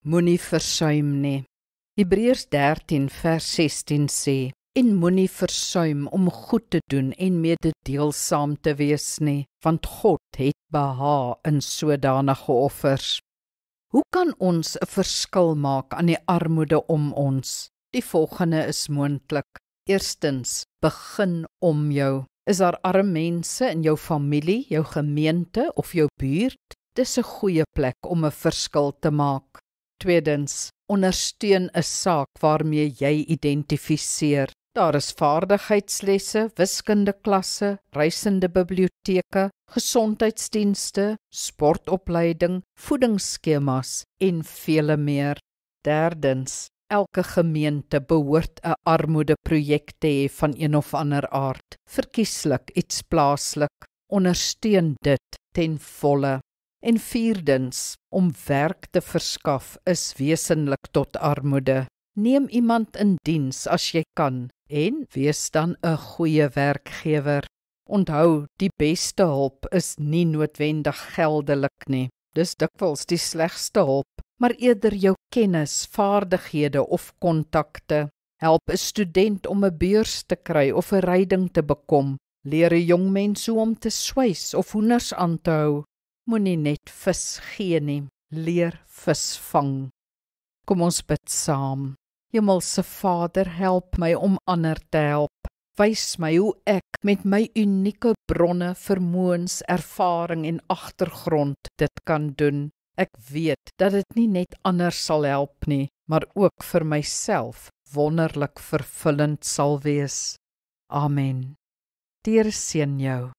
Moenie versuim nie. Hebreërs 13 vers 16 sê, en moenie versuim om goed te doen en mededeelsaam te wees nie, want God het behaag in sodanige offers. Hoe kan ons 'n verskil maak aan die armoede om ons? Die volgende is moontlik. Eerstens, begin om jou. Is daar arme mense in jou familie, jou gemeente of jou buurt? Dis 'n goeie plek om 'n verskil te maak. Tweedens, ondersteun 'n saak waarmee jy identifiseer. Daar is vaardigheidslesse, wiskundeklasse, reisende biblioteke, gesondheidsdienste, sportopleiding, voedingsskemas en vele meer. Derdens, elke gemeente behoort 'n armoedeprojek te hê van een of ander aard. Verkieslik iets plaaslik, ondersteun dit ten volle. En vierdens, om werk te verskaf is wesenlik tot armoede. Neem iemand in diens as jy kan en wees dan 'n goeie werkgewer. Onthou, die beste hulp is nie noodwendig geldelik nie. Dis dikwels die slegste hulp, maar eerder jou kennis, vaardighede of kontakte. Help 'n student om 'n beurs te kry of 'n ryding te bekom. Leer 'n jong mens hoe om te swys of hoenders aan te hou. Moenie net vis gee nie, leer vis vang. Kom ons bid saam. Hemelse Vader, help my om ander te help. Wys my hoe ek met my unieke bronne, vermoëns, ervaring en agtergrond dit kan doen. Ek weet dat dit nie net ander sal help nie, maar ook vir myself wonderlik vervullend sal wees. Amen. Die Here seën jou.